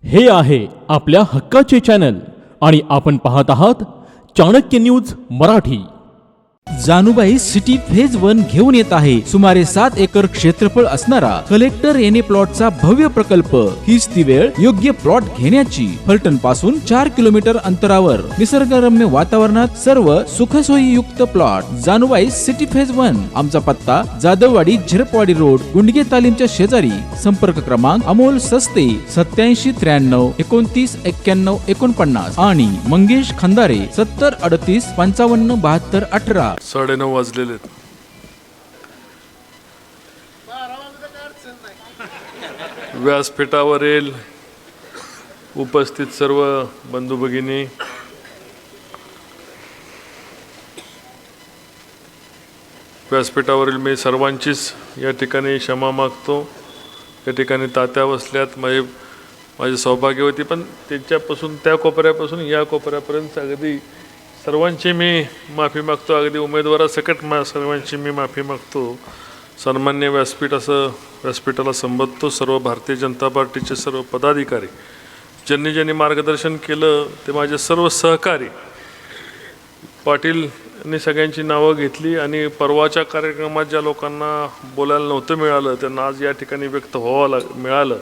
हे आहे आपल्या हक्काचे चॅनल आणि आपण पाहत आहात Chanakya news Marathi. Janubai city phase 1 घेऊन येत आहे सुमारे 7 एकर क्षेत्रफळ असणारा कलेक्टर एने प्लॉटचा भव्य प्रकल्प। हीच ती वेळ योग्य प्लॉट घेण्याची। फलटण पासून 4 किलोमीटर अंतरावर निसर्गरम्य वातावरणात सर्व सुखसोयी युक्त प्लॉट। Janubai city phase 1। आमचा पत्ता जाधववाडी झिरपवाडी रोड गुंडगे तालीमच्या शेजारी। संपर्क क्रमांक अमोल सस्ते 87 93 29 91 49 आणि मंगेश खंदारे 70 38 55 72 18। 9:30 वाजलेले आहेत। व्यासपीठावरील उपस्थित सर्व बंधू भगिनी, व्यासपीठावरील मी सर्वांचीच या ठिकाणी क्षमा मागतो। या ठिकाणी तात्या बसल्यात, माझे सौभाग्यवती, पण त्यांच्यापासून त्या कोपऱ्यापासून या कोपऱ्यापर्यंत अगदी सर्वांची मी माफी मागतो। अगदी उमेदवारासकट सर्वांची मी माफी मागतो। सन्मान्य व्यासपीठ असं व्यासपीठाला संबोधतो। सर्व भारतीय जनता पार्टीचे सर्व पदाधिकारी, ज्यांनी ज्यांनी मार्गदर्शन केलं ते माझे सर्व सहकारी। पाटील यांनी सगळ्यांची नावं घेतली आणि परवाच्या कार्यक्रमात ज्या लोकांना बोलायला नव्हतं मिळालं त्यांना आज या ठिकाणी व्यक्त व्हावं मिळालं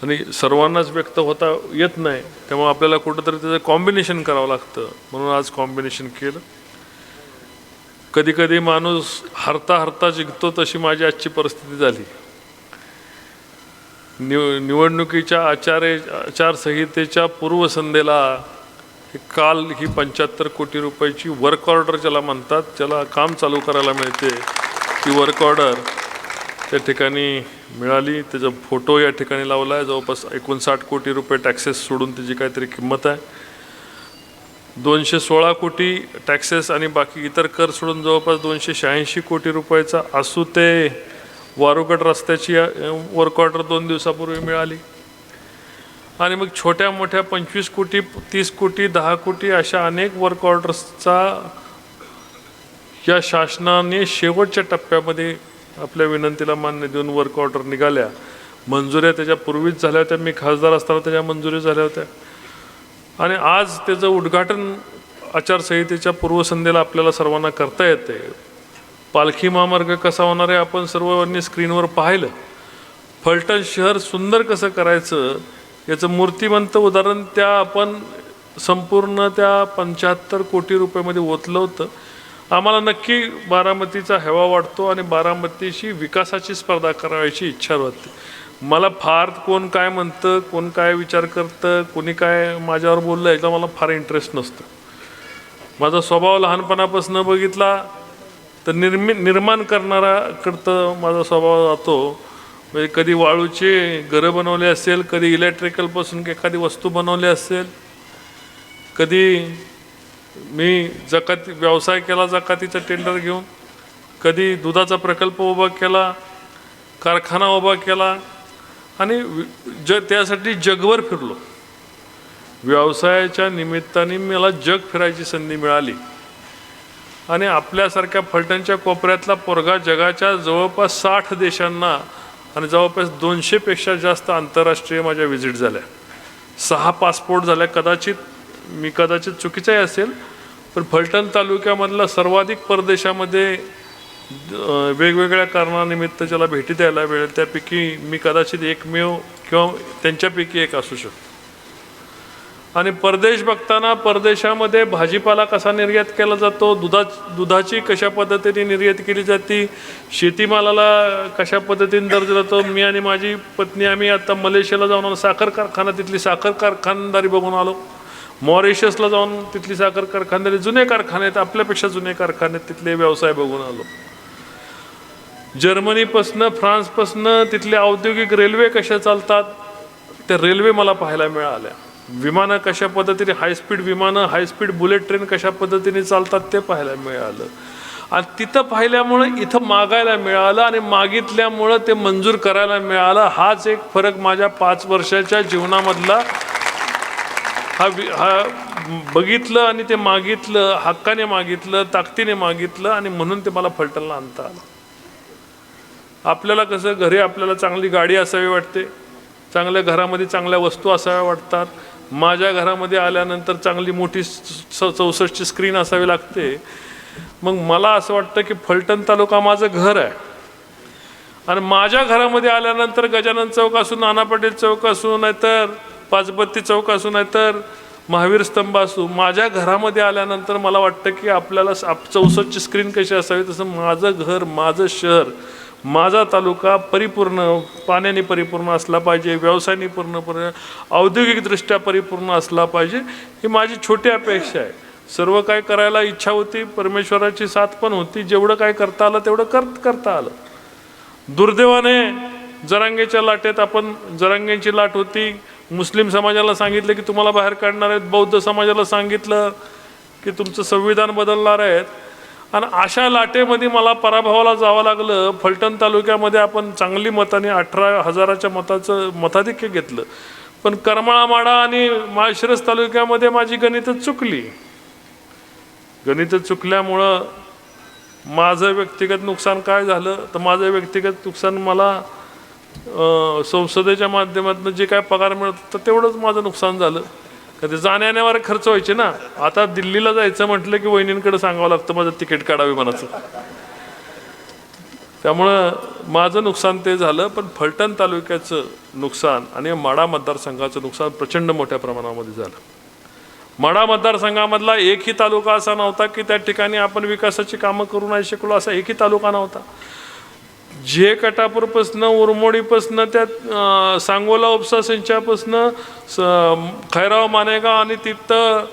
आणि सर्वांनाच व्यक्त होता येत नाही, त्यामुळे आपल्याला कुठंतरी त्याचं कॉम्बिनेशन करावं लागतं, म्हणून आज कॉम्बिनेशन केलं। कधी कधी माणूस हरता हरता जिंकतो, तशी माझी आजची परिस्थिती झाली। निवडणुकीच्या आचारसंहितेच्या पूर्वसंध्येला काल ही 75 कोटी रुपयाची वर्क ऑर्डर ज्याला म्हणतात, ज्याला काम चालू करायला मिळते, ती वर्क ऑर्डर त्या ठिकाणी मिळाली। त्याचा फोटो या ठिकाणी लावला आहे। जवळपास 59 कोटी रुपये टॅक्सेस सोडून त्याची काहीतरी किंमत आहे। 216 कोटी टॅक्सेस आणि बाकी इतर कर सोडून जवळपास 286 कोटी रुपयाचा आसू ते वारुगड रस्त्याची वर्क ऑर्डर 2 दिवसापूर्वी मिळाली। आणि मग छोट्या मोठ्या 25 कोटी 30 कोटी 10 कोटी अशा अनेक वर्क ऑर्डर्सचा या शासनाने शेवटच्या टप्प्यामध्ये आपल्या विनंतीला मान्य देऊन वर्क ऑर्डर निघाल्या। मंजुऱ्या त्याच्या पूर्वीच झाल्या होत्या, मी खासदार असताना त्याच्या मंजुरी झाल्या होत्या आणि आज त्याचं उद्घाटन आचारसंहितेच्या पूर्वसंध्येला आपल्याला सर्वांना करता येते। पालखी महामार्ग कसा होणार आहे आपण सर्वांनी स्क्रीनवर पाहिलं। फलटण शहर सुंदर कसं करायचं याचं मूर्तिमंत उदाहरण त्या आपण संपूर्ण त्या 75 कोटी रुपयामध्ये ओतलं होतं। आम्हाला नक्की बारामतीचा हेवा वाटतो आणि बारामतीशी विकासाची स्पर्धा करायची इच्छा होती। मला फार कोण काय म्हणतं, कोण काय विचार करतं, कोणी काय माझ्यावर बोललं याचा मला फार इंटरेस्ट नसतो। माझा स्वभाव लहानपणापासून बघितला तर निर्माण करणाराकडं माझा स्वभाव जातो। म्हणजे कधी वाळूचे घरं बनवले असेल, कधी इलेक्ट्रिकलपासून एखादी वस्तू बनवली असेल, कधी मी जकाती व्यवसाय केला, जकातीचं टेंडर घेऊन, कधी दुधाचा प्रकल्प उभा केला, कारखाना उभा केला आणि त्यासाठी जगभर फिरलो। व्यवसायाच्या निमित्ताने मला जग फिरायची संधी मिळाली आणि आपल्यासारख्या फलटणच्या कोपऱ्यातला पोरगा जगाच्या जवळपास 60 देशांना आणि जवळपास 200 पेक्षा जास्त आंतरराष्ट्रीय माझ्या व्हिजिट झाल्या। 6 पासपोर्ट झाल्या। कदाचित चुकीचंही असेल, पण फलटण तालुक्यामधला सर्वाधिक परदेशामध्ये वेगवेगळ्या कारणानिमित्त ज्याला भेटी द्यायला मिळेल त्यापैकी मी कदाचित एकमेव किंवा त्यांच्यापैकी एक असू शकतो। आणि परदेश बघताना परदेशामध्ये भाजीपाला कसा निर्यात केला जातो, दुधाची कशा पद्धतीने निर्यात केली जाते, शेतीमालाला कशा पद्धतीने दर्जा जातो। मी आणि माझी पत्नी आम्ही आता मलेशियाला जाऊन आलो, साखर कारखाना तिथली साखर कारखानदारी बघून आलो। मॉरिशसला जाऊन तिथली साखर कारखानदारी, जुने कारखाने आहेत, आपल्यापेक्षा जुने कारखाने, तिथले व्यवसाय बघून आलो। जर्मनीपासनं फ्रान्सपासनं तिथले औद्योगिक रेल्वे कशा चालतात त्या रेल्वे मला पाहायला मिळाल्या। विमानं कशा पद्धतीने, हायस्पीड विमानं, हायस्पीड बुलेट ट्रेन कशा पद्धतीने चालतात ते पाहायला मिळालं। आणि तिथं पाहिल्यामुळं इथं मागायला मिळालं आणि मागितल्यामुळं ते मंजूर करायला मिळालं। हाच एक फरक माझ्या 5 वर्षाच्या जीवनामधला हा बघितलं आणि ते मागितलं, हक्काने मागितलं, ताकदीने मागितलं आणि म्हणून ते मला फलटणला आणता आलं। आपल्याला कसं घरी आपल्याला चांगली गाडी असावी वाटते, चांगल्या घरामध्ये चांगल्या वस्तू असाव्या वाटतात. माझ्या घरामध्ये आल्यानंतर चांगली मोठी 64ची स्क्रीन असावी लागते. मग मला असं वाटतं की फलटण तालुका माझं घर आहे आणि माझ्या घरामध्ये आल्यानंतर गजानन चौक असू, नाना पाटील चौक असू, नाहीतर पाचबत्ती चौक असू, नाहीतर महावीर स्तंभ असू, माझ्या घरामध्ये आल्यानंतर मला वाटतं की आपल्याला 64ची स्क्रीन कशी असावी तसं माझं घर, माझं शहर, माझा तालुका परिपूर्ण पाण्याने परिपूर्ण असला पाहिजे, व्यवसायाने पूर्णपणे औद्योगिकदृष्ट्या परिपूर्ण असला पाहिजे. ही माझी छोटी अपेक्षा आहे. सर्व काय करायला इच्छा होती, परमेश्वराची साथ पण होती. जेवढं काय करता आलं तेवढं करता आलं. दुर्दैवाने जरांगेच्या लाटेत जरांगेची लाट होती. मुस्लिम समाजाला सांगितलं की तुम्हाला बाहेर काढणार आहेत, बौद्ध समाजाला सांगितलं की तुमचं संविधान बदलणार आहेत, आणि अशा लाटेमध्ये मला पराभवाला जावं लागलं. फलटण तालुक्यामध्ये आपण चांगली मताने 18,000च्या मताधिक्य घेतलं, पण करमाळा माडा आणि माळशिरस तालुक्यामध्ये माझी गणितं चुकली. गणितं चुकल्यामुळं माझं व्यक्तिगत नुकसान काय झालं तर माझं व्यक्तिगत नुकसान मला संसदेच्या माध्यमातून जे काय पगार मिळत तर तेवढंच माझं नुकसान झालं. कधी जाण्यावर खर्च व्हायचे ना. आता दिल्लीला जायचं म्हटलं की वहिनींकडे सांगावं लागतं माझं तिकीट काढा विमानाचं. त्यामुळं माझं नुकसान ते झालं. पण फलटण तालुक्याचं नुकसान आणि माढा मतदारसंघाचं नुकसान प्रचंड मोठ्या प्रमाणामध्ये झालं. माढा मतदारसंघामधला एकही तालुका असा नव्हता की त्या ठिकाणी आपण विकासाची कामं करू नाही शकलो, असा एकही तालुका नव्हता. जे कटापूरपासनं, उरमोडीपासनं, त्या सांगोला उपसा सिंचापासनं, खैराव मानेगाव आणि तिथं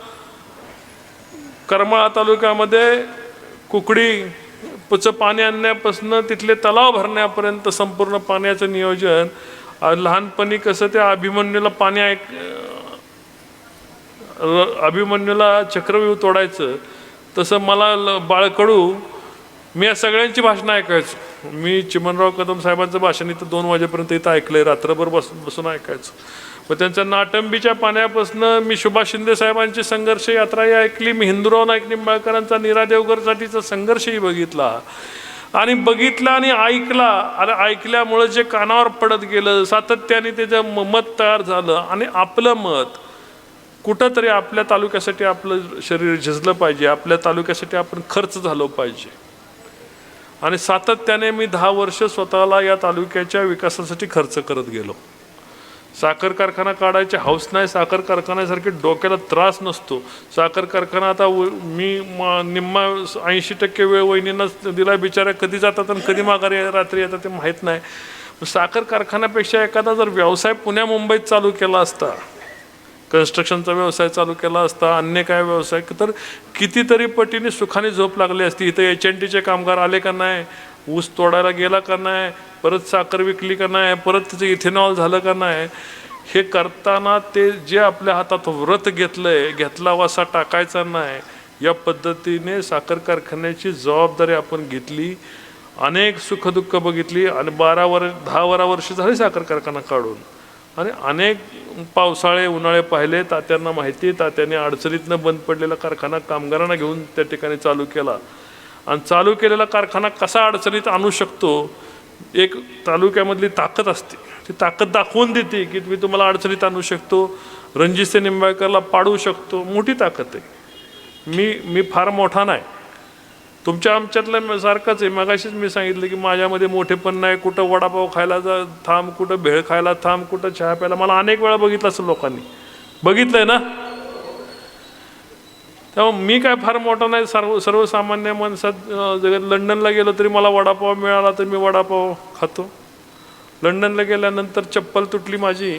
करमाळा तालुक्यामध्ये कुकडीचं पाणी आणण्यापासनं तिथले तलाव भरण्यापर्यंत संपूर्ण पाण्याचं नियोजन. लहानपणी कसं त्या अभिमन्यूला चक्रव्यूह तोडायचं तसं मला बाळकडू मी या सगळ्यांची भाषणं ऐकायचो. मी चिमणराव कदम साहेबांचं भाषण इथं 2 वाजेपर्यंत इथं ऐकलंय, रात्रभर बसून ऐकायचं. मग त्यांच्या नाटंबीच्या पाण्यापासनं मी सुभाष शिंदे साहेबांची संघर्ष यात्राही ऐकली. मी हिंदूराव नाईक निंबाळकरांचा नीरा देवगरसाठीचा संघर्षही बघितला आणि ऐकला. आणि ऐकल्यामुळं जे कानावर पडत गेलं, सातत्याने त्याचं मत तयार झालं आणि आपलं मत कुठंतरी आपल्या तालुक्यासाठी आपलं शरीर झिजलं पाहिजे, आपल्या तालुक्यासाठी आपण खर्च झालो पाहिजे. आणि सातत्याने मी 10 वर्ष स्वतःला या तालुक्याच्या विकासासाठी खर्च करत गेलो. साखर कारखाना काढायची हौस नाही, साखर कारखान्यासारखी डोक्याला त्रास नसतो. साखर कारखाना आता मी निम्मा 80% वेळ वहिनींनाच दिला. बिचाऱ्या कधी जातात आणि कधी माघारी रात्री येतात ते माहीत नाही. साखर कारखान्यापेक्षा एखादा जर व्यवसाय पुण्या मुंबईत चालू केला असता, कन्स्ट्रक्शनचा व्यवसाय चालू केला असता, अन्य काय व्यवसाय, तर कितीतरी पटीने सुखाने झोप लागली असती. इथं HNTचे कामगार आले का नाही, ऊस तोडायला गेला का नाही, परत साखर विकली का नाही, परत त्याचं इथेनॉल झालं का नाही, हे करताना ते जे आपल्या हातात व्रत घेतला वासा टाकायचा नाही, या पद्धतीने साखर कारखान्याची जबाबदारी आपण घेतली. अनेक सुखदुःख बघितली आणि 10-12 वर्ष झाली साखर कारखाना काढून. आणि अनेक पावसाळे उन्हाळे पाहिले. तात्यांना माहिती, तात्याने अडचणीतनं बंद पडलेला कारखाना कामगारांना घेऊन त्या ठिकाणी चालू केला. आणि चालू केलेला कारखाना कसा अडचणीत आणू शकतो, एक तालुक्यामधली ताकद असते, ती ताकद दाखवून देते की मी तुम्हाला अडचणीत आणू शकतो, रणजितसिंह निंबाळकरला पाडू शकतो. मोठी ताकद आहे. मी फार मोठा नाही, तुमच्या आमच्यातलं सारखंच आहे. मगाशीच मी सांगितलं की माझ्यामध्ये मोठेपण नाही. कुठं वडापाव खायला थांब, कुठं भेळ खायला थांब, कुठं चहा प्यायला. मला अनेक वेळा बघितलं असं लोकांनी बघितलंय ना. त्यामुळे मी काय फार मोठा नाही. सर्वसामान्य माणसात जगात लंडनला गेलो तरी मला वडापाव मिळाला तर मी वडापाव खातो. लंडनला गेल्यानंतर चप्पल तुटली माझी,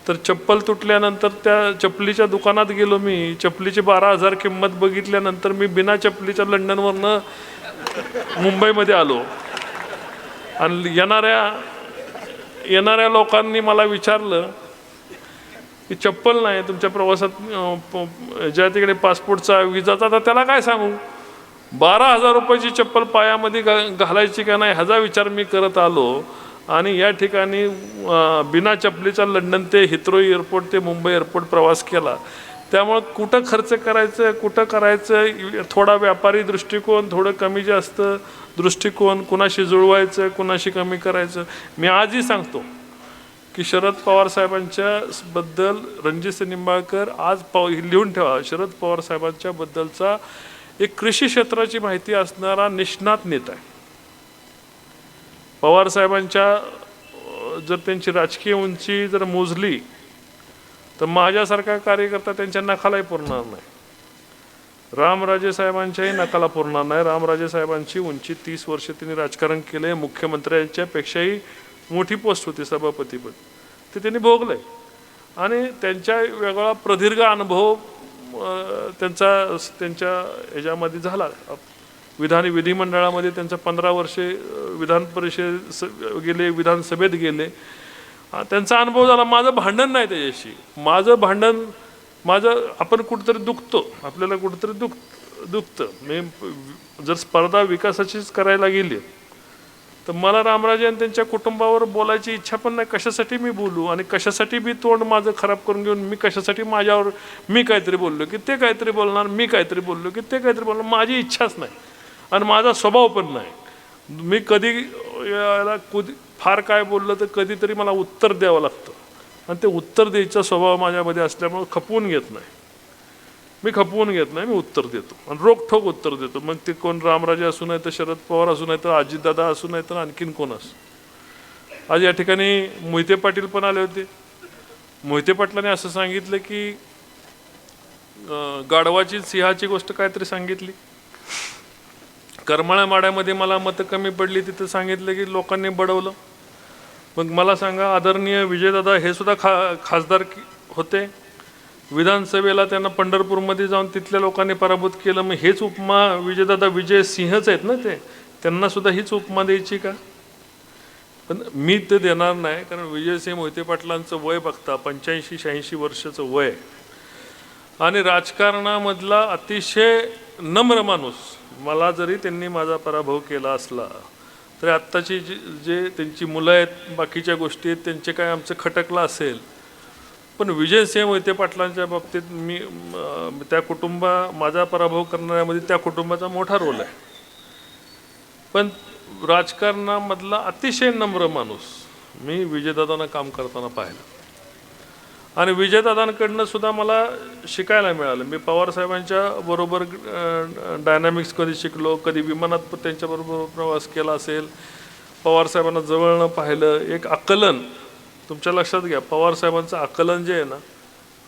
तर चप्पल तुटल्यानंतर त्या चपलीच्या दुकानात गेलो. मी चपलीची 12,000 किंमत बघितल्यानंतर मी बिना चपलीच्या लंडनवरनं मुंबईमध्ये आलो. आणि येणाऱ्या लोकांनी मला विचारलं की चप्पल नाही तुमच्या प्रवासात, ज्या तिकडे पासपोर्टचा विजाचा, तर त्याला काय सांगू. 12,000 रुपयाची चप्पल पायामध्ये घालायची का नाही ह्याचा विचार मी करत आलो. आणि या ठिकाणी बिना चपलीचा लंडन ते हिथ्रो एअरपोर्ट ते मुंबई एअरपोर्ट प्रवास केला. त्यामुळं कुठं खर्च करायचं, कुठं करायचं, थोडा व्यापारी दृष्टिकोन, थोडं कमी जास्त दृष्टिकोन, कुणाशी जुळवायचं, कुणाशी कमी करायचं. मी आजही सांगतो की शरद पवार साहेबांच्या बद्दल रणजित निंबाळकर आज लिहून ठेवा, शरद पवार साहेबांच्या बद्दलचा एक कृषी क्षेत्राची माहिती असणारा निष्णात नेता आहे. पवार साहेबांच्या जर त्यांची राजकीय उंची जर मोजली तर माझ्यासारखा कार्यकर्ता त्यांच्या नखालाही पुरणार नाही. रामराजे साहेबांच्याही नकाला पुरणार नाही. रामराजे साहेबांची उंची 30 वर्ष त्यांनी राजकारण केले. मुख्यमंत्र्यांच्या पेक्षाही मोठी पोस्ट होती सभापतीपद, ते त्यांनी भोगलंय. आणि त्यांच्या वेगळा प्रदीर्घ अनुभव त्यांच्या ह्याच्यामध्ये झाला. विधिमंडळामध्ये त्यांचं 15 वर्षे विधान परिषद गेले, विधानसभेत गेले, त्यांचा अनुभव झाला. माझं भांडण नाही त्याच्याशी. आपण कुठंतरी दुखतो, आपल्याला कुठंतरी दुखतं. मी जर स्पर्धा विकासाचीच करायला गेली तर मला रामराजे आणि त्यांच्या कुटुंबावर बोलायची इच्छा पण नाही. कशासाठी मी बोलू आणि कशासाठी मी तोंड माझं खराब करून घेऊन मी कशासाठी माझ्यावर मी काहीतरी बोललो की ते काहीतरी बोलणार, मी काहीतरी बोललो की ते काहीतरी बोलणार. माझी इच्छाच नाही आणि माझा स्वभाव पण नाही. मी कधी याला फार काय बोललं तर कधीतरी मला उत्तर द्यावं लागतं आणि ते उत्तर द्यायचा स्वभाव माझ्यामध्ये असल्यामुळे खपवून घेत नाही. मी उत्तर देतो आणि रोखठोक उत्तर देतो. मग ते कोण रामराजे असू नाही तर शरद पवार असू नाही तर अजितदादा असू नाही तर आणखीन कोण असू. आज या ठिकाणी मोहिते पाटील पण आले होते. मोहिते पाटलांनी असं सांगितलं की गाढवाची सिंहाची गोष्ट काहीतरी सांगितली. करमाळ्या माड्यामध्ये मला मतं कमी पडली, तिथं सांगितलं की लोकांनी बडवलं. मग मला सांगा, आदरणीय विजयदादा हे सुद्धा खासदार होते. विधानसभेला त्यांना पंढरपूरमध्ये जाऊन तिथल्या लोकांनी पराभूत केलं. मग हेच उपमा विजयदादा विजय सिंहच आहेत ना, त्यांना सुद्धा हीच उपमा द्यायची का? पण मी ते देणार नाही, कारण विजयसिंह मोहिते पाटलांचं वय बघता 85-86 वर्षाचं वय आणि राजकारणामधला अतिशय नम्र माणूस. मला जरी त्यांनी माझा पराभव केला असला तरी आत्ताची जे त्यांची मुलं आहेत, बाकीच्या गोष्टी आहेत, त्यांचे काय आमचं खटकलं असेल. पण विजयसिंह मोहिते पाटलांच्या बाबतीत मी माझा पराभव करण्यामध्ये त्या कुटुंबाचा मोठा रोल आहे. पण राजकारणामधला अतिशय नम्र माणूस मी विजयदादांना काम करताना पाहिलं आणि विजयदादांकडनं सुद्धा मला शिकायला मिळालं. मी पवारसाहेबांच्या बरोबर डायनॅमिक्स कधी शिकलो, कधी विमानात त्यांच्याबरोबर प्रवास केला असेल, पवारसाहेबांना जवळनं पाहिलं. एक आकलन तुमच्या लक्षात घ्या, पवारसाहेबांचं आकलन जे आहे ना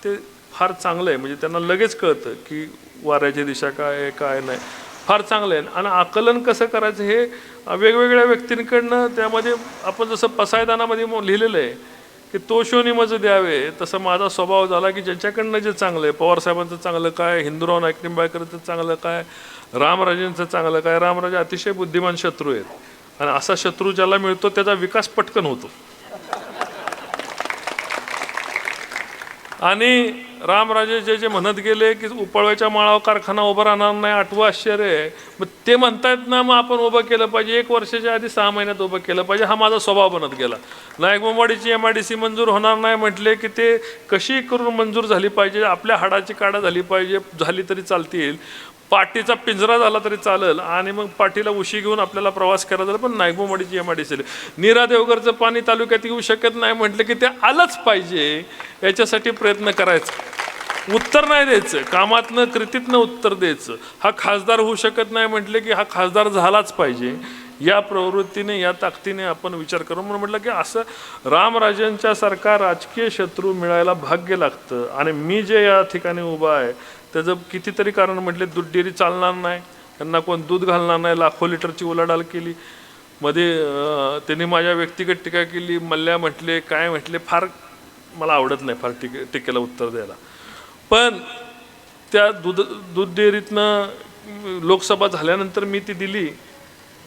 ते फार चांगलं आहे. म्हणजे त्यांना लगेच कळतं की वाऱ्याची दिशा काय आहे काय नाही, फार चांगलं आहे. आणि आकलन कसं करायचं हे वेगवेगळ्या व्यक्तींकडनं, त्यामध्ये आपण जसं पसायदानामध्ये लिहिलेलं आहे की तो शोनी मज द्यावे, तसं माझा स्वभाव झाला की ज्यांच्याकडनं जे चांगलं आहे, पवारसाहेबांचं चांगलं काय, हिंदुराव नाईक निंबाळकरचं चांगलं काय, रामराजेंचं चांगलं काय. रामराजे अतिशय बुद्धिमान शत्रू आहेत आणि असा शत्रू ज्याला मिळतो त्याचा विकास पटकन होतो. आणि रामराजे जे म्हणत गेले की उपळव्याच्या माळावर कारखाना उभा राहणार नाही, 8वं आश्चर्य आहे. मग ते म्हणतायत ना, मग आपण उभं केलं पाहिजे. 1 वर्षाच्या आधी 6 महिन्यात उभं केलं पाहिजे. हा माझा स्वभाव बनत गेला. नायकबावाडीची MIDC मंजूर होणार नाही म्हटले की ते कशी करून मंजूर झाली पाहिजे, आपल्या हाडाची काढा झाली पाहिजे, झाली तरी चालतील, पाठीचा पिंजरा झाला तरी चालेल आणि मग पाठीला उशी घेऊन आपल्याला प्रवास करायला झाला. पण नायकबावाडीची MIDC, नीरा देवगरचं पाणी तालुक्यात येऊ शकत नाही म्हटलं की ते आलंच पाहिजे. याच्यासाठी प्रयत्न करायचा, उत्तर नाही द्यायचं, कामातनं कृतीतनं उत्तर द्यायचं. हा खासदार होऊ शकत नाही म्हटले की हा खासदार झालाच पाहिजे. या प्रवृत्तीने, या ताकदीने आपण विचार करू. म्हणून म्हटलं की असं रामराजेंच्या सारखा राजकीय शत्रू मिळायला भाग्य लागतं. आणि मी जे या ठिकाणी उभा आहे त्याचं कितीतरी कारण म्हटले. दूध डेअरी चालणार नाही, त्यांना कोण दूध घालणार नाही, लाखो लिटरची उलाढाल केली. मध्ये त्यांनी माझ्या व्यक्तिगत टीका केली, मल्ल्या म्हटले, काय म्हटले, फार मला आवडत नाही फार टीकेला उत्तर द्यायला. पण त्या दूध डेअरीतनं लोकसभा झाल्यानंतर मी ती दिली,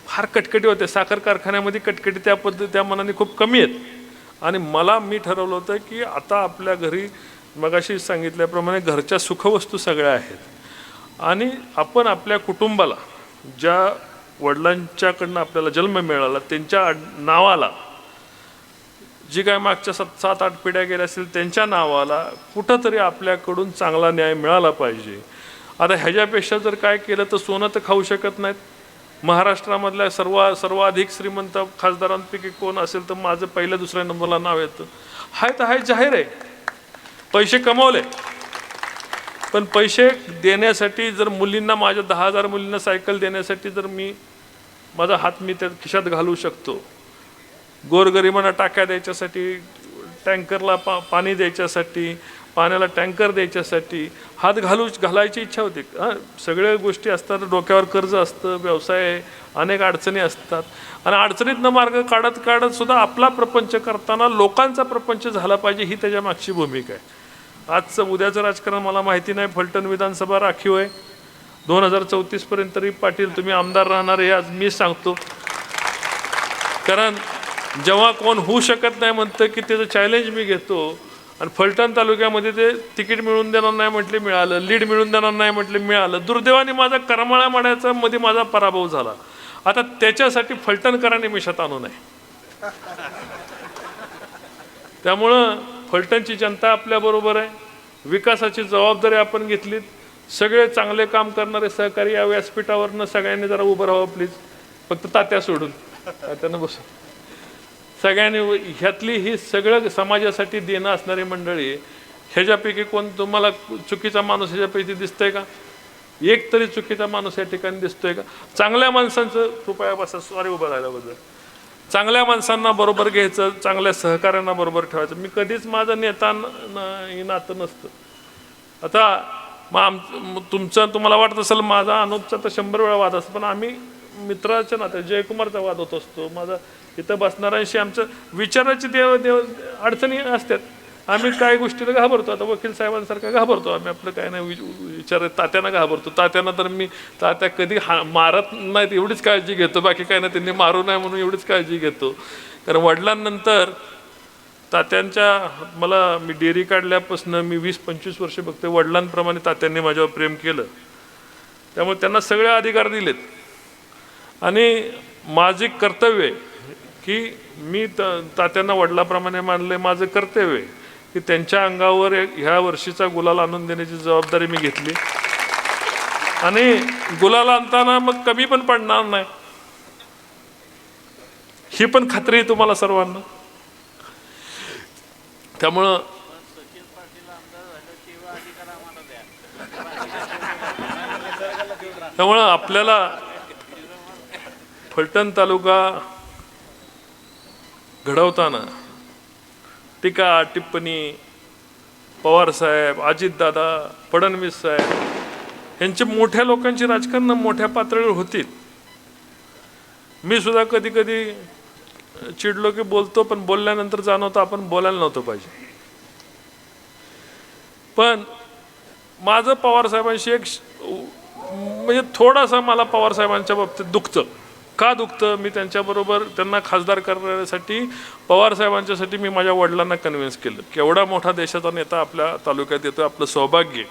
फार कटकटी होते. साखर कारखान्यामध्ये कटकटी त्या मनाने खूप कमी आहेत. आणि मी ठरवलं होतं की आता आपल्या घरी मगाशी सांगितल्याप्रमाणे घरच्या सुखवस्तू सगळ्या आहेत आणि आपण आपल्या कुटुंबाला, ज्या वडिलांच्याकडनं आपल्याला जन्म मिळाला त्यांच्या नावाला, जी काय मागच्या 7-8 पिढ्या गेल्या असतील त्यांच्या नावाला कुठंतरी आपल्याकडून चांगला न्याय मिळाला पाहिजे. आता ह्याच्यापेक्षा जर काय केलं तर सोनं तर खाऊ शकत नाहीत. महाराष्ट्रामधल्या सर्वाधिक श्रीमंत खासदारांपैकी कोण असेल तर माझं पहिल्या 2ऱ्या नंबरला नाव येतं. हाय तर हाय जाहीर आहे, पैसे कमवले, पण पैसे देण्यासाठी जर मुलींना, माझ्या 10,000 मुलींना सायकल देण्यासाठी जर माझा हात त्या खिशात घालू शकतो, गोरगरिबांना टाक्या द्यायच्यासाठी, टँकरला पाणी द्यायच्यासाठी, पाण्याला टँकर द्यायच्यासाठी हात घालायची इच्छा होती. सगळ्या गोष्टी असतात, डोक्यावर कर्ज असतं, व्यवसाय आहे, अनेक अडचणी असतात, आणि अडचणीतनं मार्ग काढत काढत सुद्धा आपला प्रपंच करताना लोकांचा प्रपंच झाला पाहिजे, ही त्याच्या मागची भूमिका आहे. आजचं उद्याचं राजकारण मला माहिती नाही. फलटण विधानसभा राखीव आहे. 2034 पर्यंत तरी पाटील तुम्ही आमदार राहणार हे आज मी सांगतो. कारण जेव्हा कोण होऊ शकत नाही म्हणतं की त्याचं चॅलेंज मी घेतो, आणि फलटण तालुक्यामध्ये ते तिकीट मिळून देणार नाही म्हटले मिळालं, लीड मिळून देणार नाही म्हटले मिळालं. दुर्दैवाने माझा करमाळा माड्याचा मध्ये माझा पराभव झाला. आता त्याच्यासाठी फलटणकरांनी मिशात आणू नये. त्यामुळं फलटणची जनता आपल्याबरोबर आहे. विकासाची जबाबदारी आपण घेतलीत. सगळे चांगले काम करणारे सहकारी या व्यासपीठावरनं सगळ्यांनी जरा उभं राहावं प्लीज. फक्त तात्या सोडून, तात्यानं बसून सगळ्यांनी. ह्यातली ही सगळं समाजासाठी देणं असणारी मंडळी, ह्याच्यापैकी कोण तुम्हाला चुकीचा माणूस ह्याच्यापैकी दिसतंय का? एक तरी चुकीचा माणूस या ठिकाणी दिसतोय का? चांगल्या माणसांचं कृपया बसा, सॉरी उभं राहिल्याबद्दल. चांगल्या माणसांना बरोबर घ्यायचं, चांगल्या सहकार्यांना बरोबर ठेवायचं. मी कधीच माझं नेता नातं नसतं. आता तुमचं तुम्हाला वाटत असेल माझा अनुपचा तर 100 वेळा वाद असतो, पण आम्ही मित्राच्या नात्या जयकुमारचा वाद होत असतो. माझा इथं बसणाऱ्यांशी आमचं विचाराची अडचणी असतात. आम्ही काय गोष्टीला घाबरतो. आता वकील साहेबांसारखा घाबरतो आम्ही. आपलं काय नाही विचार. तात्यांना घाबरतो. तात्यांना तर मी तात्या कधी मारत नाहीत एवढीच काळजी घेतो, बाकी काय नाही, त्यांनी मारू नये म्हणून एवढीच काळजी घेतो. कारण वडिलांनंतर तात्यांच्या मी डेअरी काढल्यापासून मी 20-25 वर्ष बघते. वडिलांप्रमाणे तात्यांनी माझ्यावर प्रेम केलं, त्यामुळे त्यांना सगळे अधिकार दिलेत. आणि माझे कर्तव्य आहे की मी तात्यांना वडिलाप्रमाणे मानले. माझं कर्तव्य आहे की त्यांच्या अंगावर ह्या वर्षीचा गुलाल आणून देण्याची जबाबदारी मी घेतली, आणि गुलाल आणताना मग कमी पण पडणार नाही ही पण खात्री आहे तुम्हाला सर्वांना. त्यामुळं आपल्याला फलटण तालुका घडवताना टीका टिप्पणी पवारसाहेब, अजितदादा, फडणवीस साहेब यांची मोठ्या लोकांची राजकारण मोठ्या पातळीवर होती. मी सुद्धा कधी कधी चिडलो की बोलतो, पण बोलल्यानंतर जाणवतं आपण बोलायला नव्हतं पाहिजे. पण माझं पवारसाहेबांशी एक म्हणजे थोडासा मला पवारसाहेबांच्या बाबतीत दुखतं. का दुखतं? मी त्यांच्याबरोबर त्यांना खासदार करण्यासाठी पवारसाहेबांच्यासाठी मी माझ्या वडिलांना कन्व्हिन्स केलं. केवढा मोठा देशाचा नेता आपल्या तालुक्यात येतो, आपलं सौभाग्य.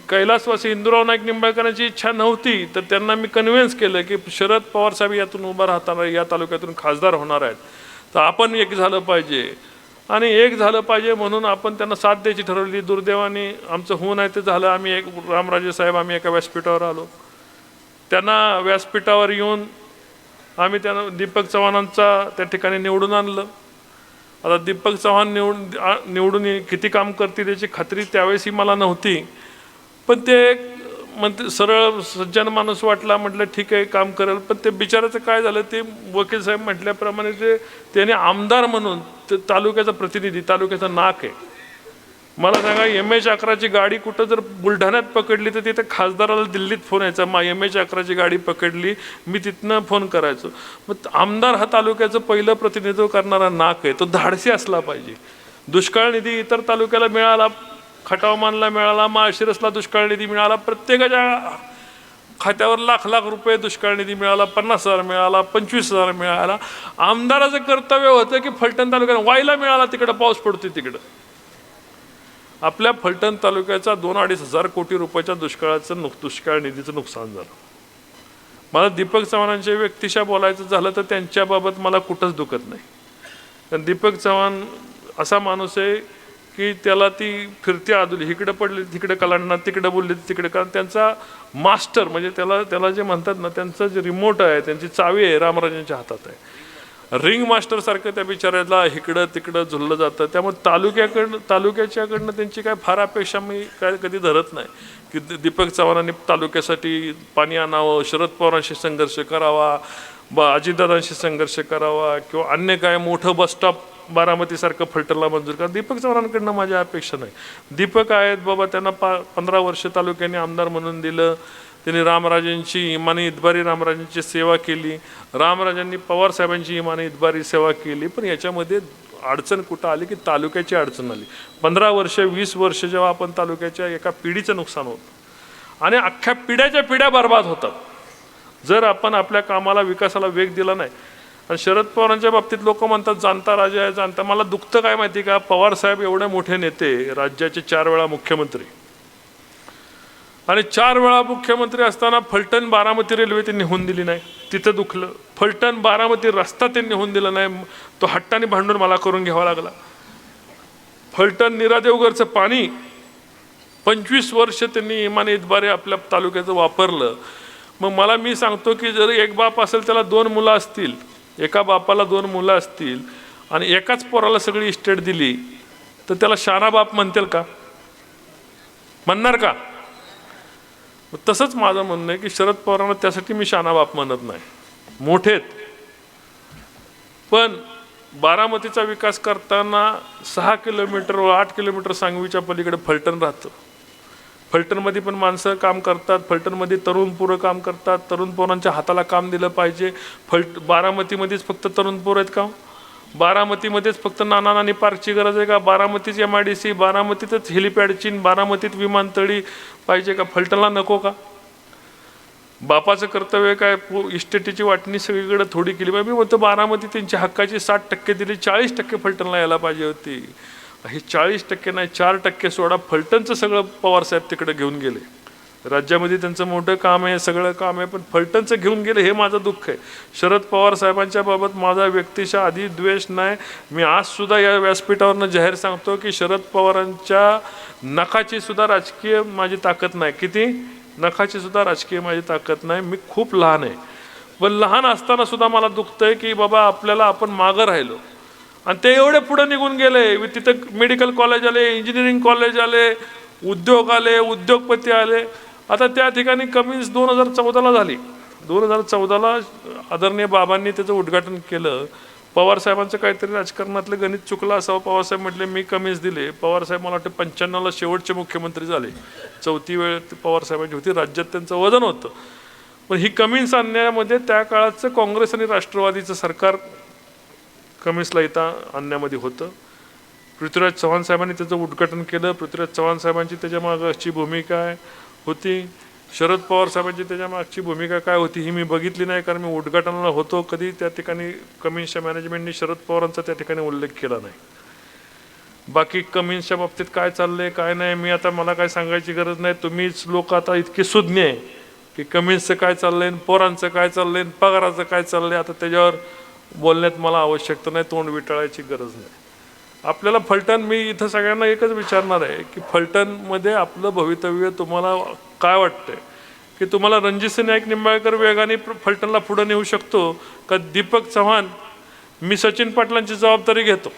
कैलासवासी हिंदूराव नाईक निंबाळकरांची इच्छा नव्हती, तर त्यांना मी कन्व्हिन्स केलं की शरद पवारसाहेब यातून उभा राहताना या तालुक्यातून खासदार होणार आहेत, तर आपण एक झालं पाहिजे. आणि एक झालं पाहिजे म्हणून आपण त्यांना साथ द्यायची ठरवली. दुर्दैवाने आमचं होऊन आहे ते झालं. आम्ही रामराजे साहेब आम्ही एका व्यासपीठावर आलो. त्यांना व्यासपीठावर येऊन आम्ही त्यांना दीपक चव्हाणांचा त्या ठिकाणी निवडून आणलं. आता दीपक चव्हाण निवडून किती काम करतील याची खात्री त्यावेळेसही मला नव्हती, पण ते म्हणते सरळ सज्जन माणूस वाटला. म्हटलं ठीक आहे काम करेल. पण ते बिचाराचं काय झालं, ते वकील साहेब म्हटल्याप्रमाणे त्याने आमदार म्हणून ते तालुक्याचा प्रतिनिधी, तालुक्याचा नाक आहे. मला सांगा MH11ची गाडी कुठं जर बुलढाण्यात पकडली तर तिथे खासदाराला दिल्लीत फोन यायचा, MH11ची गाडी पकडली, मी तिथनं फोन करायचो. मग आमदार हा तालुक्याचं पहिलं प्रतिनिधित्व करणारा नाक आहे, तो धाडसी असला पाहिजे. दुष्काळ निधी इतर तालुक्याला मिळाला, खटावमानला मिळाला, माळशिरसला दुष्काळ निधी मिळाला, प्रत्येकाच्या खात्यावर लाख लाख रुपये दुष्काळ निधी मिळाला, 50,000 मिळाला, 25,000 मिळाला. आमदाराचं कर्तव्य होतं की फलटण तालुक्यात वायला मिळाला, तिकडं पाऊस पडतोय तिकडं. आपल्या फलटण तालुक्याचा 2-2.5 हजार कोटी रुपयाच्या दुष्काळ निधीचं नुकसान झालं. मला दीपक चव्हाणांच्या व्यक्तिशा बोलायचं झालं तर त्यांच्याबाबत मला कुठंच दुखत नाही. कारण दीपक चव्हाण असा माणूस आहे की त्याला ती फिरती आदुली, इकडे पडली तिकडे कलांडणार, तिकडे बोलली तिकडे. कारण त्यांचा मास्टर म्हणजे त्याला जे म्हणतात ना, त्यांचं जे रिमोट आहे, त्यांची चावी आहे रामराजांच्या हातात आहे. रिंग मास्टरसारखं त्या बिचाऱ्याला इकडं तिकडं झुललं जातं. त्यामुळे तालुक्याच्याकडनं त्यांची काय फार अपेक्षा मी काय कधी धरत नाही की दीपक चव्हाणांनी तालुक्यासाठी पाणी आणावं, शरद पवारांशी संघर्ष करावा, अजितदादांशी संघर्ष करावा किंवा अन्य काय मोठं बसस्टॉप बारामतीसारखं फलटणला मंजूर करा. दीपक चव्हाणांकडनं माझ्या अपेक्षा नाही. दीपक आहेत बाबा, त्यांना 15 वर्ष तालुक्याने आमदार म्हणून दिलं. त्यांनी रामराजेंची इमानी इतबारी रामराजेंची सेवा केली. रामराजांनी पवारसाहेबांची इमानी इतबारी सेवा केली. पण याच्यामध्ये अडचण कुठं आली की तालुक्याची अडचण आली. 15 वर्ष 20 वर्ष जेव्हा आपण तालुक्याच्या एका पिढीचं नुकसान होतं आणि अख्ख्या पिढ्याच्या पिढ्या बर्बाद होतात जर आपण आपल्या कामाला विकासाला वेग दिला नाही. आणि शरद पवारांच्या बाबतीत लोक म्हणतात जाणता राजा आहे जाणता. मला दुखतं काय माहिती का, पवारसाहेब एवढे मोठे नेते, राज्याचे 4 वेळा मुख्यमंत्री आणि 4 वेळा मुख्यमंत्री असताना फलटण बारामती रेल्वे त्यांनी होऊन दिली नाही, तिथं दुखलं. फलटण बारामती रस्ता त्यांनी होऊन दिला नाही, तो हट्टाने भांडून मला करून घ्यावा लागला. फलटण निरादेवगरचं पाणी 25 वर्ष त्यांनी इमानी इतबारे आपल्या तालुक्याचं वापरलं. मग मी सांगतो की जर एक बाप असेल त्याला 2 मुलं असतील, एका बापाला 2 मुलं असतील आणि एकाच पोराला सगळी इस्टेट दिली तर त्याला शहाणा बाप म्हणतील का, म्हणणार का? तसंच माझं म्हणणं आहे की शरद पवारांना त्यासाठी मी शहाणा बाप म्हणत नाही, मोठेत. पण बारामतीचा विकास करताना 6 किलोमीटर व 8 किलोमीटर सांगवीच्या पलीकडे फलटण राहतं. फलटणमध्ये पण माणसं काम करतात, फलटणमध्ये तरुण पोरं काम करतात, तरुण पोरांच्या हाताला काम दिलं पाहिजे. बारामतीमध्येच फक्त तरुण पोरं आहेत का? बारामतीमध्येच फक्त नाना नानी पार्कची गरज आहे का? बारामतीच MIDC, बारामतीतच हेलिपॅडची, बारामतीत विमानतळी पाहिजे का? फलटणला नको का? बापाचं कर्तव्य काय, इस्टेटीची वाटणी सगळीकडे थोडी केली पाहिजे. मी म्हणतो बारामती त्यांच्या हक्काची 60% दिली, 40% फलटणला यायला पाहिजे होती. हे 40% नाही, 4% सोडा. फलटणचं सगळं पवारसाहेब तिकडे घेऊन गेले. राज्यामध्ये त्यांचं मोठं काम आहे, सगळं काम आहे, पण फलटणचं घेऊन गेले, हे माझं दुःख आहे. शरद पवार साहेबांच्या बाबत माझा व्यक्तिशः आधी द्वेष नाही. मी आज सुद्धा या व्यासपीठावरनं जाहीर सांगतो की शरद पवारांच्या नखाची सुद्धा राजकीय माझी ताकद नाही. किती? नखाची सुद्धा राजकीय माझी ताकद नाही. मी खूप लहान आहे, पण लहान असताना सुद्धा मला दुखतंय की बाबा आपण मागं राहिलो आणि ते एवढे पुढे निघून गेले. तिथं मेडिकल कॉलेज आले, इंजिनिअरिंग कॉलेज आले, उद्योग आले, उद्योगपती आले. आता त्या ठिकाणी कमिन्स 2014ला झाली. 2014ला आदरणीय बाबांनी त्याचं उद्घाटन केलं. पवारसाहेबांचं काहीतरी राजकारणातलं गणित चुकलं असावं. पवारसाहेब म्हटले मी कमिन्स दिले. पवारसाहेब मला वाटतं 95ला शेवटचे मुख्यमंत्री झाले. 4थी वेळ पवारसाहेबांची होती. राज्यात त्यांचं वजन होतं. पण ही कमिन्स आणण्यामध्ये त्या काळाचं काँग्रेस आणि राष्ट्रवादीचं सरकार कमिन्सला इथं आणण्यामध्ये होतं. पृथ्वीराज चव्हाण साहेबांनी त्याचं उद्घाटन केलं. पृथ्वीराज चव्हाण साहेबांची त्याच्या मागची भूमिका होती, शरद पवार साहेबांची त्याच्या मागची भूमिका काय होती ही मी बघितली नाही, कारण मी उद्घाटनाला होतो. कधी त्या ठिकाणी कमिन्सच्या मॅनेजमेंटनी शरद पवारांचा त्या ठिकाणी उल्लेख केला नाही. बाकी कमिन्सच्या बाबतीत काय चाललंय काय नाही मी आता मला काय सांगायची गरज नाही. तुम्हीच लोक आता इतके सुज्ञ आहे की कमिन्सचं काय चाललंय, पोरांचं काय चाललंय, पगाराचं काय चाललंय, आता त्याच्यावर बोलण्यात मला आवश्यकता नाही, तोंड विटाळायची गरज नाही. आपल्याला फलटण, मी इथं सगळ्यांना एकच विचारणार आहे की फलटणमध्ये आपलं भवितव्य तुम्हाला काय वाटतंय की तुम्हाला रणजितसिंह नाईक निंबाळकर वेगाने फलटणला पुढे नेऊ शकतो का दीपक चव्हाण? मी सचिन पाटलांची जबाबदारी घेतो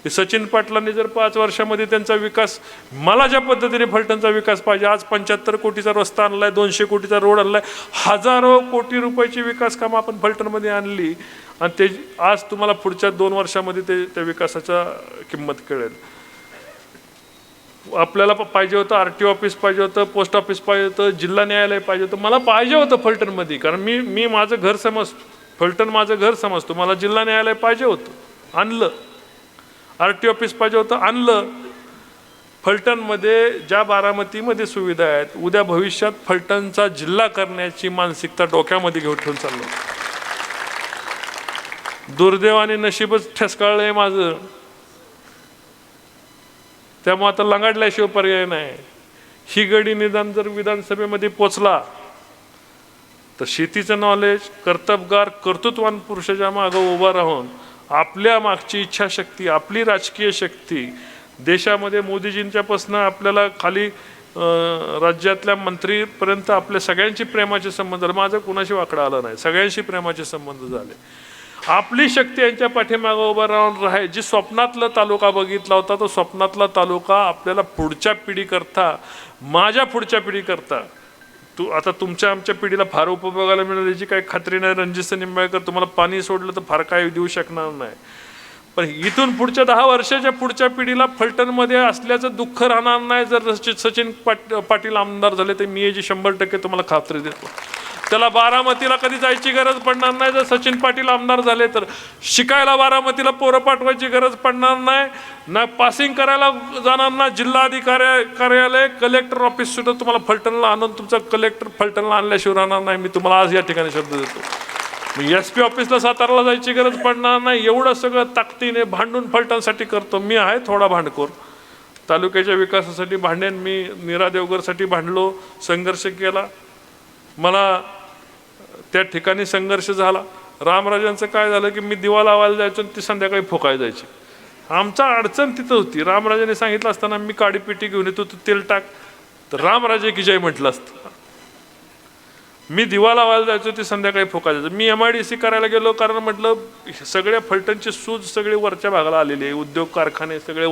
की सचिन पाटलांनी जर 5 वर्षामध्ये त्यांचा विकास, मला ज्या पद्धतीने फलटणचा विकास पाहिजे, आज 75 कोटीचा रस्ता आणलाय, 200 कोटीचा रोड आणलाय, हजारो कोटी रुपयाची विकास कामं आपण फलटणमध्ये आणली आणि ते आज तुम्हाला पुढच्या 2 वर्षामध्ये त्या विकासाचा किंमत कळेल. आपल्याला पाहिजे होतं RTO ऑफिस पाहिजे होतं, पोस्ट ऑफिस पाहिजे होतं, जिल्हा न्यायालय पाहिजे होतं. मला पाहिजे होतं फलटणमध्ये, कारण मी माझं घर समजतो, फलटण माझं घर समजतो. मला जिल्हा न्यायालय पाहिजे होतं, आणलं. RTO ऑफिस पाहिजे होतं, आणलं. फलटणमध्ये ज्या बारामतीमध्ये सुविधा आहेत, उद्या भविष्यात फलटणचा जिल्हा करण्याची मानसिकता डोक्यामध्ये घेऊन ठेवून चाललो. दुर्दैवाने नशीबच ठसकाळलंय माझं, त्यामुळे आता लंगाडल्याशिवाय पर्याय नाही. ही गडी निदान जर विधानसभेमध्ये पोचला तर शेतीचं नॉलेज, कर्तबगार कर्तृत्वान पुरुषाच्या मागं उभा राहून आपल्या मागची इच्छाशक्ती, आपली राजकीय शक्ती, देशामध्ये मोदीजींच्यापासून आपल्याला खाली राज्यातल्या मंत्रीपर्यंत आपल्या सगळ्यांशी प्रेमाचे संबंध झाले. माझं कुणाशी वाकडं आलं नाही, सगळ्यांशी प्रेमाचे संबंध झाले. आपली शक्ती यांच्या पाठीमागं उभं राहून राहे. जी स्वप्नातला तालुका बघितला होता तो स्वप्नातला तालुका आपल्याला पुढच्या पिढीकरता, माझ्या पुढच्या पिढीकरता, आता तुमच्या आमच्या पिढीला फार उपभोगायला मिळेल याची काही खात्री नाही. रणजित निंबाळकर तुम्हाला पाणी सोडलं तर फार काही देऊ शकणार नाही, पण इथून पुढच्या 10 वर्षाच्या पुढच्या पिढीला फलटणमध्ये असल्याचं दुःख राहणार नाही. जर सचिन पाटील आमदार झाले तर मी याची 100% तुम्हाला खात्री देतो. त्याला बारामतीला कधी जायची गरज पडणार नाही. जर सचिन पाटील आमदार झाले तर शिकायला बारामतीला पोरं पाठवायची गरज पडणार नाही, ना पासिंग करायला जाणार ना. जिल्हाधिकारी कार्यालय, कलेक्टर ऑफिस सुद्धा तुम्हाला फलटणला आणून तुमचा कलेक्टर फलटणला आणल्याशिवाय राहणार नाही. मी तुम्हाला आज या ठिकाणी शब्द देतो. मी SP ऑफिसला साताराला जायची गरज पडणार नाही. एवढं सगळं ताकदीने भांडून फलटणसाठी करतो. मी आहे थोडा भांडखोर, तालुक्याच्या विकासासाठी भांडेन. मी नीरा देवगरसाठी भांडलो, संघर्ष केला, मला त्या ठिकाणी संघर्ष झाला. रामराजांचं काय झालं की मी दिवा लावायला जायचो आणि ती संध्याकाळी फोकायला जायची. आमचा अडचण तिथं होती. रामराजाने सांगितलं असताना मी काडीपिटी घेऊन येतो, तू तेल टाक, तर रामराजे की जय म्हटलं असतं. मी दिवा लावायला जायचो, ती संध्याकाळी फोकायला जायचं. मी MIDC करायला गेलो, कारण म्हटलं सगळ्या फलटणची सूज सगळी वरच्या भागाला आलेली आहे. उद्योग कारखाने सगळे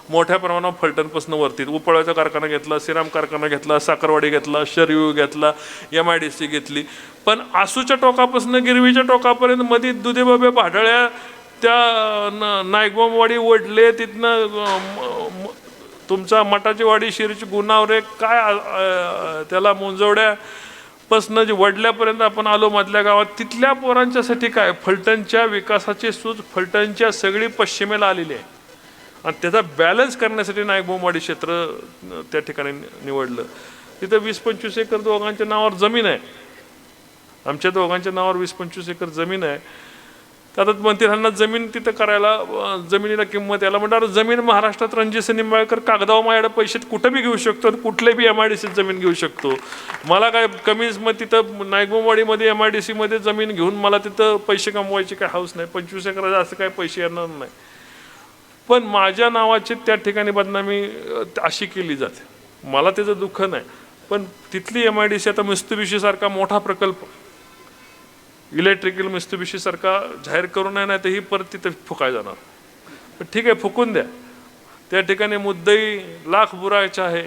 मोठ्या प्रमाणावर फलटणपासून वरती. उपळाचा कारखाना घेतला, श्रीराम कारखाना घेतला, साखरवाडी घेतला, शरयू घेतला, MIDC घेतली. पण आसूच्या टोकापासून गिरवीच्या टोकापर्यंत मध्ये दुधेबाबे भाडळ्या, त्या नायकबामवाडी वडले, तिथनं तुमचा मठाची वाडी, शिरीची गुणावरे, काय त्याला मुंजवड्या पासनं जे वडल्यापर्यंत आपण आलो मधल्या गावात. तिथल्या पोरांच्यासाठी काय फलटणच्या विकासाची सूज फलटणच्या सगळी पश्चिमेला आलेली आहे. आणि त्याचा बॅलन्स करण्यासाठी नायकबामवाडी क्षेत्र त्या ठिकाणी निवडलं. तिथं 20-25 एकर दोघांच्या नावावर जमीन आहे. आमच्या दोघांच्या नावावर 20-25 एकर जमीन आहे. आता मंत्र्यांना जमीन तिथं करायला, जमिनीला किंमत यायला म्हणतात जमीन महाराष्ट्रात रणजित निंबाळकर कागदावर माझ्याकडे पैसे कुठं बी घेऊ शकतो, कुठले बी MIDC जमीन घेऊ शकतो. मला काय कमीच, मग तिथं नायकबामवाडीमध्ये MIDC मध्ये जमीन घेऊन मला तिथं पैसे कमवायचे काय हाऊस नाही. 25 एकराचे असं काय पैसे येणार नाही. पण माझ्या नावाची त्या ठिकाणी बदनामी अशी केली जाते. मला त्याचं दुःख नाही, पण तिथली MIDC आता मित्सुबिशी सारखा मोठा प्रकल्प, इलेक्ट्रिकल मित्सुबिशी सारखा जाहीर करू नये, नाही तर ही परत तिथे फुकाय जाणार. पण ठीक आहे, फुकून द्या. त्या ठिकाणी मुद्दई लाख बुरा चाहे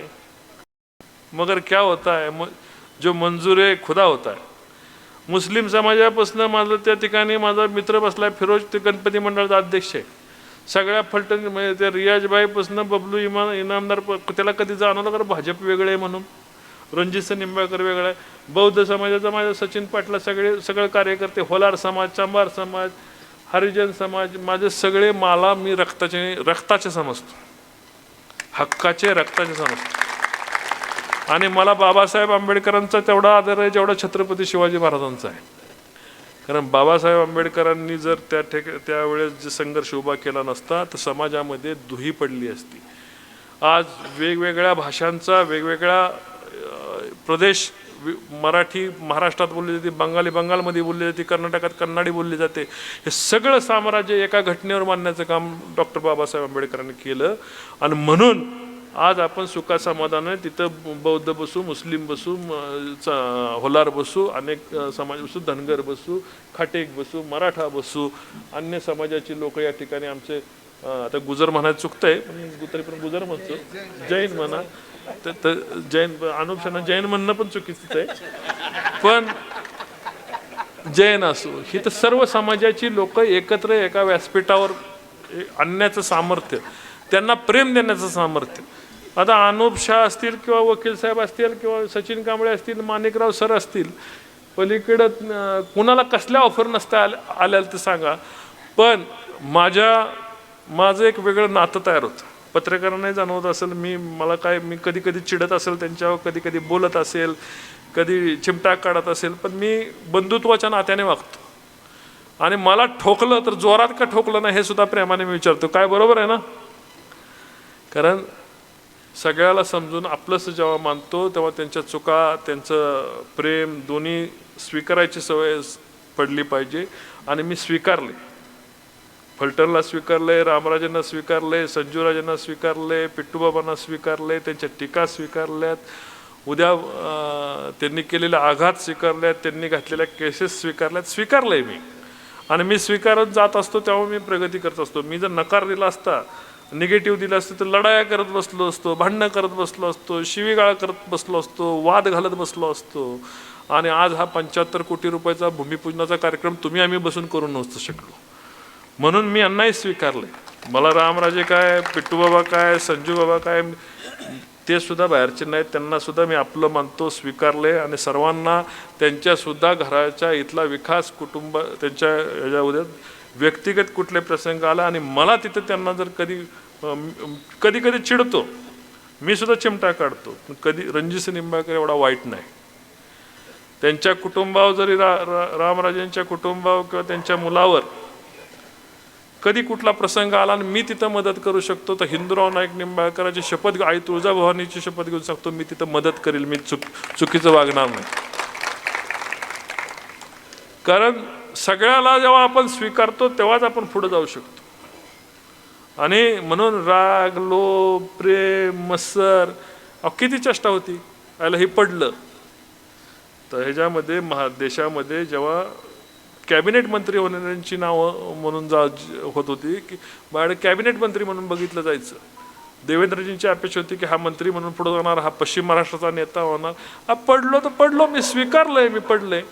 मगर क्या होता है, जो मंजूर है खुदा होता है. मुस्लिम समाजापासून माझं त्या ठिकाणी माझा मित्र बसलाय फिरोज, ते गणपती मंडळाचा अध्यक्ष आहे. सगळ्या फलटण म्हणजे त्या रियाजबाईपासून बबलू इनामदार, त्याला कधी जाणवलं कारण भाजप वेगळे आहे म्हणून, रणजित निंबाळकर वेगळा आहे. बौद्ध समाजाचा माझ्या सचिन पाटला सगळे कार्यकर्ते, होलार समाज, चांभार समाज, हरिजन समाज, माझे सगळे मला मी रक्ताचे समजतो, हक्काचे रक्ताचे समजतो. आणि मला बाबासाहेब आंबेडकरांचा तेवढा आदर आहे जेवढा छत्रपती शिवाजी महाराजांचा आहे. कारण बाबासाहेब आंबेडकरांनी जर त्यावेळेस जे संघर्ष उभा केला नसता तर समाजामध्ये दुही पडली असती. आज वेगवेगळ्या भाषांचा, वेगवेगळ्या प्रदेश, मराठी महाराष्ट्रात बोलली जाते, बंगाली बंगालमध्ये बोलली जाते, कर्नाटकात कन्नडी बोलली जाते. हे सगळं साम्राज्य एका घटनेवर मांडण्याचं काम डॉक्टर बाबासाहेब आंबेडकरांनी केलं. आणि म्हणून आज आपण सुखा समाधान तिथं बौद्ध बसू, मुस्लिम बसू, होलार बसू, अनेक समाज बसू, धनगर बसू, खाटेक बसू, मराठा बसू, अन्य समाजाची लोक या ठिकाणी आमचे, आता गुजर म्हणायचं चुकतंय पण तरी पण गुजर म्हणतो, जैन म्हणा, तर जैन अनुपशांना जैन म्हणणं पण चुकीचं आहे, पण जैन असो, ही तर सर्व समाजाची लोक एकत्र एका व्यासपीठावर आणण्याचं सामर्थ्य, त्यांना प्रेम देण्याचं सामर्थ्य. आता अनुप शाह असतील किंवा वकील साहेब असतील किंवा सचिन कांबळे असतील, माणिकराव सर असतील, पलीकडं कुणाला कसल्या ऑफर नसत्या आल्या तर सांगा, पण माझं एक वेगळं नातं तयार होतं. पत्रकारांनाही जाणवत असेल, मी कधी कधी चिडत असेल त्यांच्यावर, कधी कधी बोलत असेल, कधी चिमटा काढत असेल, पण मी बंधुत्वाच्या नात्याने वागतो. आणि मला ठोकलं तर जोरात का ठोकलं ना हे सुद्धा प्रेमाने मी विचारतो, काय बरोबर आहे ना? कारण सगळ्याला समजून आपलंसं जेव्हा मानतो तेव्हा त्यांच्या चुका, त्यांचं प्रेम दोन्ही स्वीकारायची सवय पडली पाहिजे. आणि मी स्वीकारले, फलटणला स्वीकारले, रामराजांना स्वीकारले, संजूराजांना स्वीकारले, पिट्टूबाबांना स्वीकारले, त्यांच्या टीका स्वीकारल्यात, उद्या त्यांनी केलेले आघात स्वीकारल्यात, त्यांनी घातलेल्या केसेस स्वीकारल्यात, स्वीकारले मी. आणि मी स्वीकारत जात असतो तेव्हा मी प्रगती करत असतो. मी जर नकार दिला असता, निगेटिव्ह दिलं असतं, तर लढाया करत बसलो असतो, भांडणं करत बसलो असतो, शिवीगाळ करत बसलो असतो, वाद घालत बसलो असतो. आणि आज हा 75 कोटी रुपयाचा भूमिपूजनाचा कार्यक्रम तुम्ही आम्ही बसून करू नसतो शकलो. म्हणून मी यांनाही स्वीकारले. मला रामराजे काय, पिट्टू बाबा काय, संजू बाबा काय, ते सुद्धा बाहेरचे नाहीत, त्यांना सुद्धा मी आपलं मानतो, स्वीकारले. आणि सर्वांना त्यांच्यासुद्धा घराच्या इथला विकास, कुटुंब, त्यांच्या ह्याच्या उद्या व्यक्तिगत कुठले प्रसंग आला आणि मला तिथं त्यांना जर कधी कधी चिडतो, मी सुद्धा चिमटा काढतो, पण कधी रणजितसिंह निंबाळकर एवढा वाईट नाही. त्यांच्या कुटुंबावर जरी रामराजेंच्या कुटुंबावर किंवा त्यांच्या मुलावर कधी कुठला प्रसंग आला आणि मी तिथं मदत करू शकतो, तर हिंदूराव नाईक निंबाळकरांची शपथ, आई तुळजाभवानीची शपथ घेऊन सांगतो, मी तिथं मदत करेल, मी चुकीचं वागणार नाही. कारण सगळ्याला जेव्हा आपण स्वीकारतो तेव्हाच आपण पुढे जाऊ शकतो. आणि म्हणून राग, लोभ, प्रेम, मत्सर, किती चेष्टा होती, याला हे पडलं. तर ह्याच्यामध्ये देशामध्ये जेव्हा कॅबिनेट मंत्री होणाऱ्यांची नावं म्हणून होत होती की माझ्याकडे कॅबिनेट मंत्री म्हणून बघितलं जायचं. देवेंद्रजींची अपेक्षा होती की हा मंत्री म्हणून पुढे जाणार, हा पश्चिम महाराष्ट्राचा नेता होणार. हा पडलो तर पडलो, मी स्वीकारलंय, मी पडले.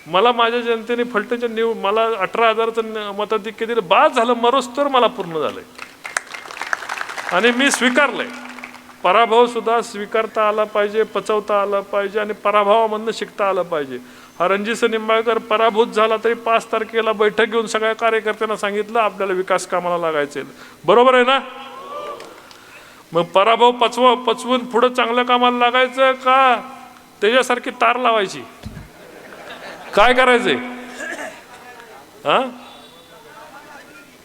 मला माझ्या जनतेने फलटणच्या मला 18,000चं मताधिक्य दिलं, बाद झालं, मरोस्तोवर मला पूर्ण झालंय. आणि मी स्वीकारलंय. पराभव सुद्धा स्वीकारता आला पाहिजे, पचवता आला पाहिजे आणि पराभवामधनं शिकता आलं पाहिजे. हा रणजितसिंह निंबाळकर पराभूत झाला तरी 5 तारखेला बैठक घेऊन सगळ्या कार्यकर्त्यांना सांगितलं आपल्याला विकास कामाला लागायचे. बरोबर आहे ना? मग पराभव पचवून पुढं चांगल्या कामाला लागायचं का त्याच्यासारखी तार लावायची? काय करायचंय? हा?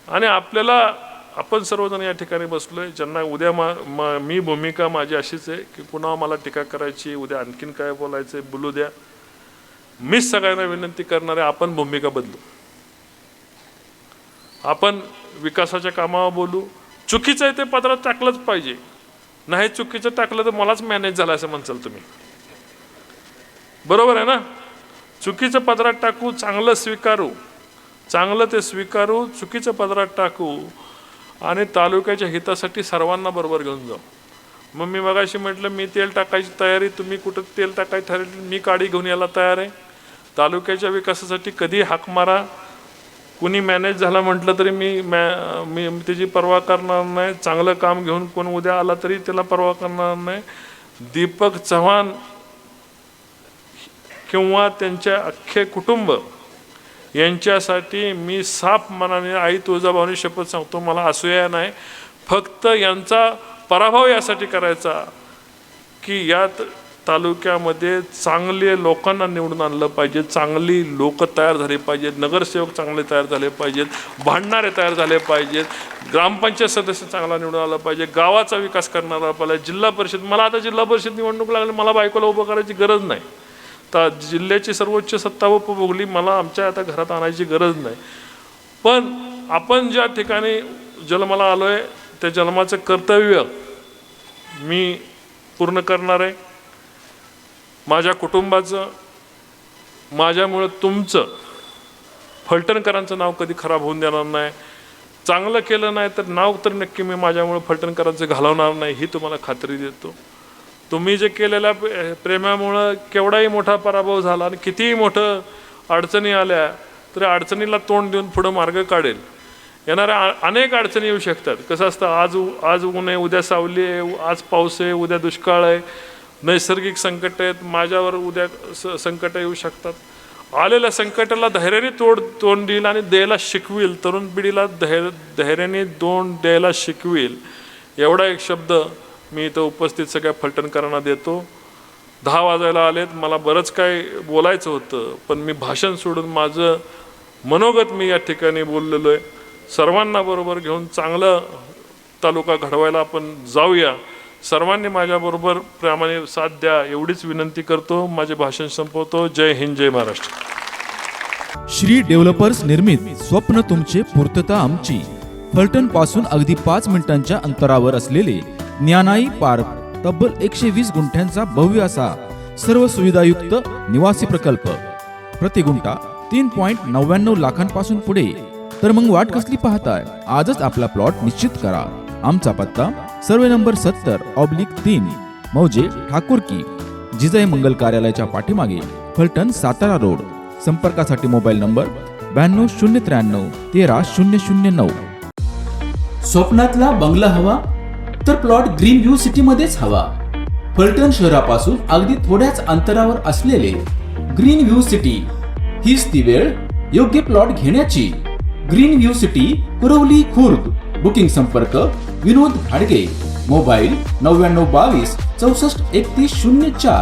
आणि आपल्याला, आपण सर्वजण या ठिकाणी बसलोय, ज्यांना उद्या मी भूमिका माझी अशीच आहे की पुन्हा मला टीका करायची, उद्या आणखीन काय बोलायचंय बोलू द्या. मीच सगळ्यांना विनंती करणार आहे, आपण भूमिका बदलू. आपण विकासाच्या कामावर बोलू. चुकीचं आहे ते पत्रात टाकलंच पाहिजे. नाही चुकीचं टाकलं तर मलाच मॅनेज झालं असं म्हणसाल तुम्ही. बरोबर आहे ना? चुकीचं पत्रात टाकू, चांगलं स्वीकारू, चांगलं ते स्वीकारू, चुकीचं पत्रात टाकू आणि तालुक्याच्या हितासाठी सर्वांना बरोबर घेऊन जाऊ. मग मी मगाशी म्हटलं मी तेल टाकायची तयारी, तुम्ही कुठं तेल टाकायची ठरवली, मी काडी घेऊन यायला तयार आहे. तालुक्याच्या विकासासाठी कधी हाक मारा, कुणी मॅनेज झाला म्हटलं तरी मी त्याची पर्वा करणार नाही. चांगलं काम घेऊन कोण उद्या आला तरी त्याला पर्वा करणार नाही. दीपक चव्हाण किंवा त्यांच्या अख्खे कुटुंब यांच्यासाठी मी साफ मनाने आई तुळजाभवानी शपथ सांगतो, मला असूया नाही. फक्त यांचा पराभव यासाठी करायचा की यात तालुक्यामध्ये चांगले लोकांना निवडून आणलं पाहिजे, चांगली लोक तयार झाले पाहिजेत, नगरसेवक चांगले तयार झाले पाहिजेत, भांडणारे तयार झाले पाहिजेत, ग्रामपंचायत सदस्य चांगला निवडून आला पाहिजे, गावाचा विकास करणारा पाहिजे, जिल्हा परिषद. मला आता जिल्हा परिषद निवडणूक लागली, मला बायकोला उभं करायची गरज नाही. तर जिल्ह्याची सर्वोच्च सत्ता उपभोगली, मला आमच्या आता घरात आणायची गरज नाही. पण आपण ज्या ठिकाणी जन्माला आलो आहे त्या जन्माचं कर्तव्य मी पूर्ण करणार आहे. माझ्या कुटुंबाचं, माझ्यामुळं तुमचं, फलटणकरांचं नाव कधी खराब होऊन देणार नाही. चांगलं केलं नाही तर नाव तर नक्की मी माझ्यामुळं फलटणकरांचं घालवणार नाही, ही तुम्हाला खात्री देतो. तुम्ही जे केलेल्या प्रेमामुळं केवढाही मोठा पराभव झाला आणि कितीही मोठं अडचणी आल्या तरी अडचणीला तोंड देऊन पुढं मार्ग काढेल. येणाऱ्या अनेक अडचणी येऊ शकतात. कसं असतं, आज ऊन आहे, उद्या सावली आहे, आज पाऊस आहे, उद्या दुष्काळ आहे, नैसर्गिक संकट आहेत, माझ्यावर उद्या संकट येऊ शकतात. आलेल्या संकटाला धैर्याने तोंड देईल आणि द्यायला शिकवेल, तरुण पिढीला धैर्याने तोंड द्यायला शिकवेल, एवढा एक शब्द मी इथं उपस्थित सगळ्या फलटणकरांना देतो. 10 वाजायला आलेत, मला बरंच काय बोलायचं होतं, पण मी भाषण सोडून माझं मनोगत मी या ठिकाणी बोललेलो आहे. सर्वांना बरोबर घेऊन चांगलं तालुका घडवायला आपण जाऊया. सर्वांनी माझ्याबरोबर प्रामाणिक साथ द्या एवढीच विनंती करतो. माझे भाषण संपवतो. जय हिंद, जय महाराष्ट्र. श्री डेव्हलपर्स निर्मित स्वप्न तुमचे, पूर्तता आमची. फलटण पासून अगदी 5 मिनिटांच्या अंतरावर असलेले ज्ञानाई पार्क तब्बल 120 गुंठ्यांचा भव्य असा सर्व सुविधायुक्त निवासी प्रकल्प. प्रति गुंठा 3.99 लाखांपासून पुढे, तर मग वाट कसली पाहताय? आजच आपला प्लॉट निश्चित करा. आमचा पत्ता सर्वे नंबर 70/3 मौजे ठाकूरकी, जिजाई मंगल कार्यालयाच्या पाठीमागे, फलटण, सातारा रोड. संपर्कासाठी मोबाईल नंबर 92 093 13009. स्वप्नातला बंगला हवा तर प्लॉट ग्रीन व्ह्यू सिटी मध्येच हवा. फलटण शहरापासून अगदी थोड्याच अंतरावर असलेले ग्रीन व्ह्यू सिटी हीच ती वेळ योग्य प्लॉट घेण्याची. Green view city, Kurwali, Khurd. Booking संपर्क विनोद घाडगे. मोबाईल 99 22 64 31 04.